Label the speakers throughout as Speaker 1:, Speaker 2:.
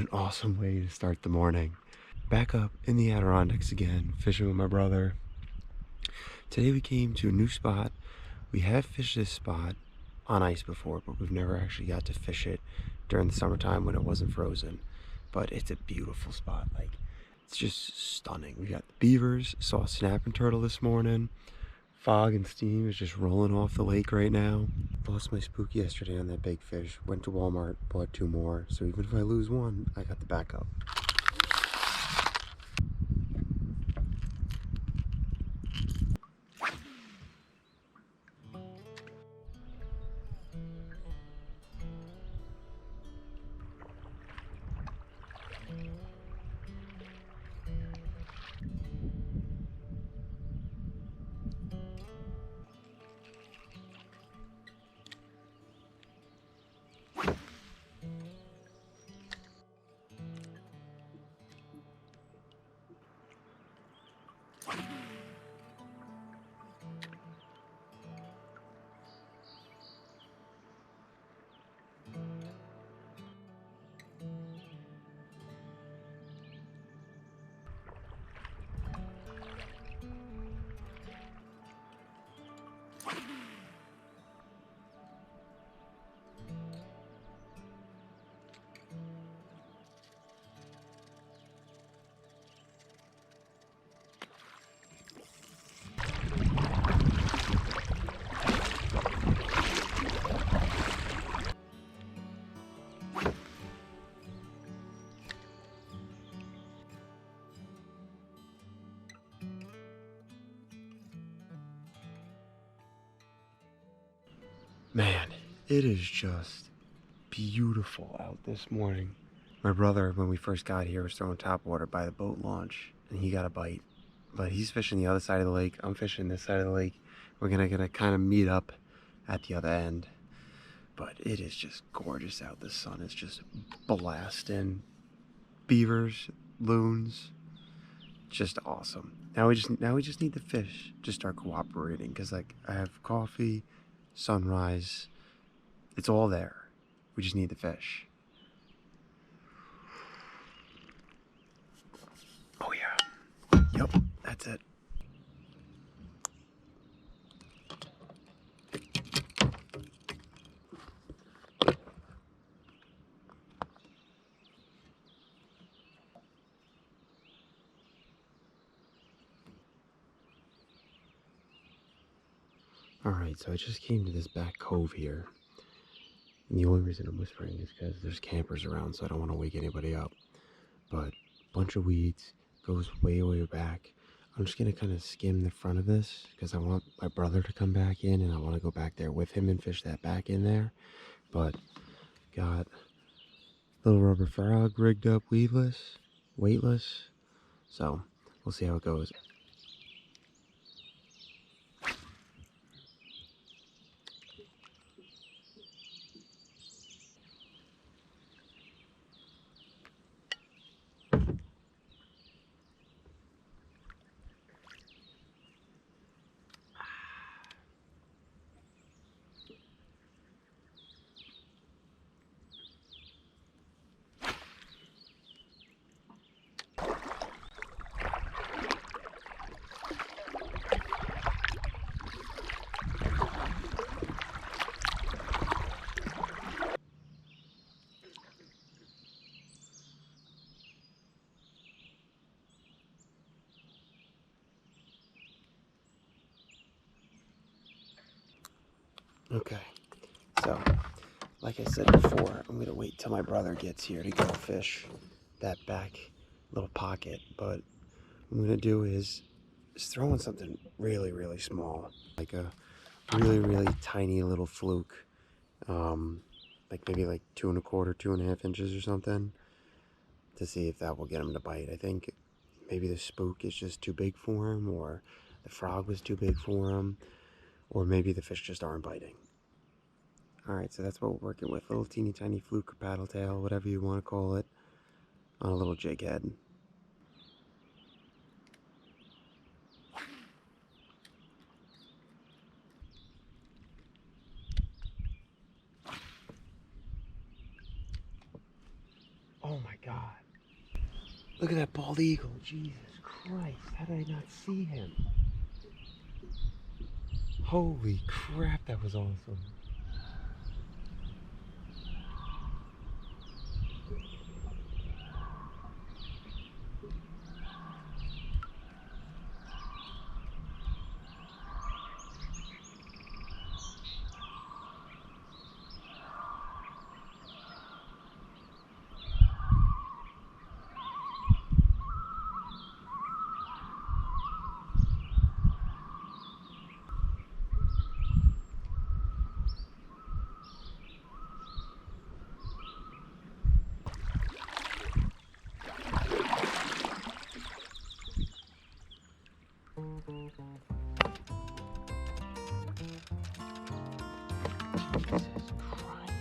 Speaker 1: an awesome way to start the morning. Back up in the Adirondacks again, fishing with my brother. Today we came to a new spot. We have fished this spot on ice before, but we've never actually got to fish it during the summertime when it wasn't frozen. But it's a beautiful spot. Like, it's just stunning. We got the beavers, saw a snapping turtle this morning. Fog and steam is just rolling off the lake right now. Lost my spook yesterday on that big fish. Went to Walmart, bought 2 more. So even if I lose one, I got the backup. Man, it is just beautiful out this morning. My brother, when we first got here, was throwing topwater by the boat launch, and he got a bite. But he's fishing the other side of the lake. I'm fishing this side of the lake. We're gonna kind of meet up at the other end. But it is just gorgeous out. The sun is just blasting. Beavers, loons, just awesome. Now we just need the fish to start cooperating, because like I have coffee, sunrise, it's all there. We just need the fish. Oh yeah. Yep, that's it. Alright, so I just came to this back cove here. And the only reason I'm whispering is because there's campers around, so I don't want to wake anybody up. But bunch of weeds, goes way, way back. I'm just going to kind of skim the front of this because I want my brother to come back in, and I want to go back there with him and fish that back in there. But got little rubber frog rigged up, weedless, weightless. So we'll see how it goes. Okay, so like I said before, I'm gonna wait till my brother gets here to go fish that back little pocket. But what I'm gonna do is throw in something really, really small, like a really, really tiny little fluke, like maybe like 2¼ 2½ inches or something, to see if that will get him to bite. I think maybe the spook is just too big for him, or the frog was too big for him, or maybe the fish just aren't biting. Alright, so that's what we're working with. Little teeny tiny fluke or paddle tail, whatever you want to call it, on a little jig head. Oh my god. Look at that bald eagle. Jesus Christ. How did I not see him? Holy crap, that was awesome. Jesus Christ.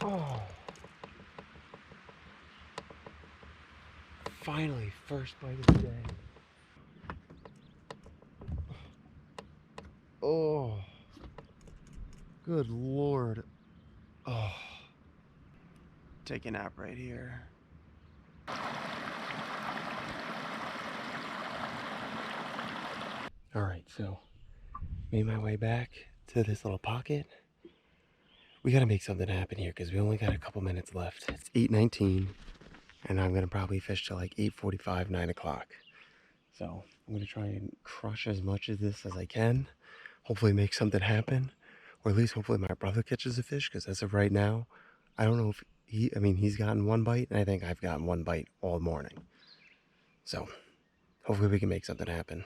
Speaker 1: Oh. Finally, first bite of the day. Oh. Good Lord. Oh. Take a nap right here. Alright, so made my way back to this little pocket. We gotta make something happen here because we only got a couple minutes left. It's 8:19 and I'm gonna probably fish till like 8:45, 9 o'clock. So I'm gonna try and crush as much of this as I can. Hopefully make something happen. Or at least hopefully my brother catches a fish, because as of right now, I don't know if he's gotten one bite, and I think I've gotten one bite all morning. So hopefully we can make something happen.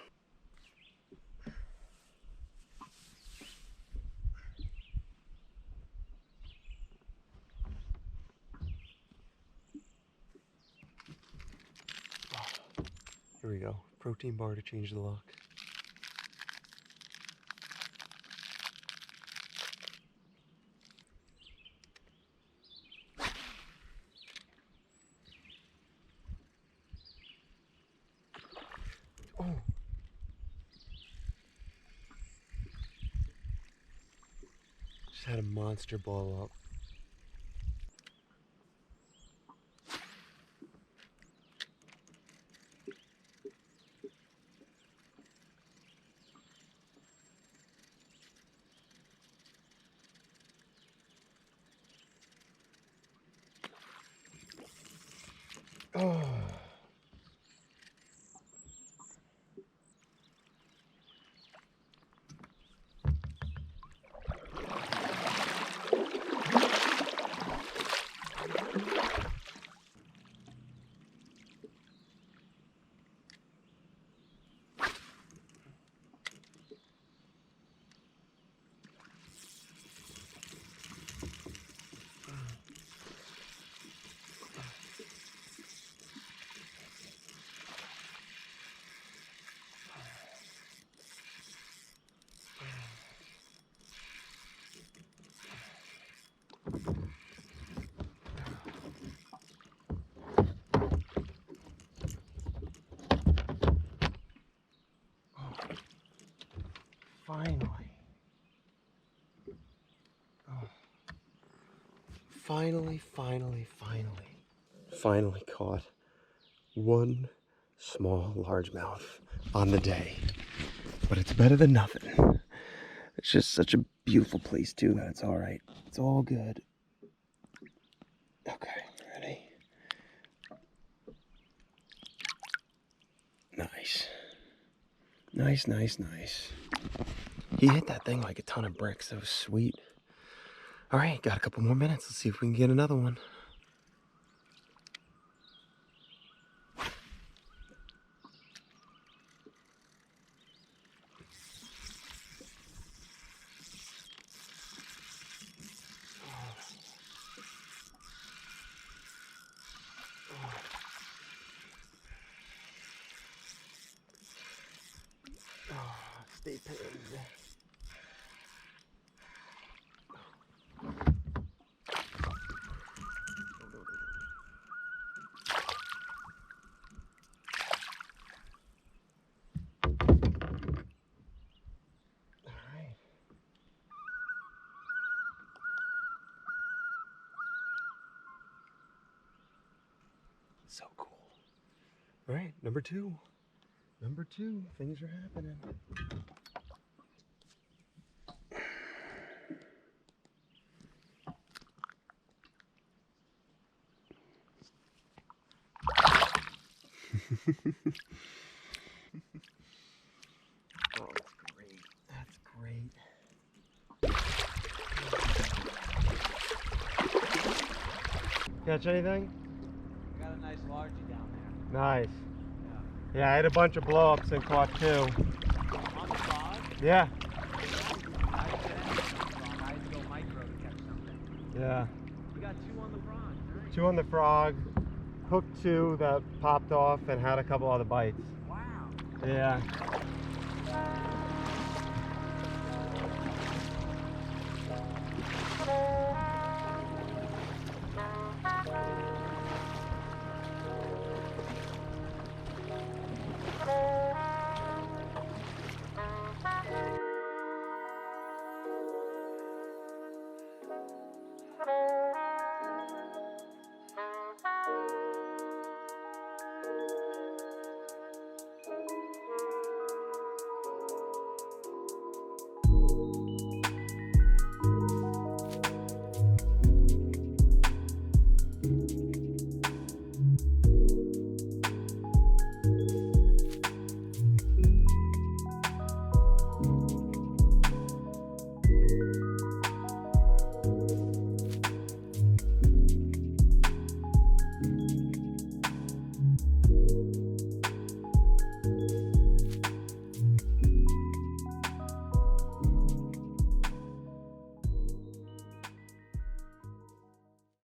Speaker 1: Here we go. Protein bar to change the lock. Oh. Just had a monster ball up. Oh. Finally. Oh. Finally caught one small largemouth on the day. But it's better than nothing. It's just such a beautiful place too that it's alright. It's all good. Nice. Nice, nice, nice. He hit that thing like a ton of bricks. That was sweet. All right, got a couple more minutes. Let's see if we can get another one. Stay pinned. So cool. All right, number two. Number two, things are happening. Oh, that's great. That's great. Catch anything?
Speaker 2: We got a nice largie down there.
Speaker 1: Nice.
Speaker 2: Yeah.
Speaker 1: Yeah, I had a bunch of blow-ups and caught two.
Speaker 2: On the frog?
Speaker 1: Yeah.
Speaker 2: I had to go micro to catch something.
Speaker 1: Yeah.
Speaker 2: We got two on the frog. Nice.
Speaker 1: Two on the frog, hooked two that popped off and had a couple other bites.
Speaker 2: Wow.
Speaker 1: Yeah.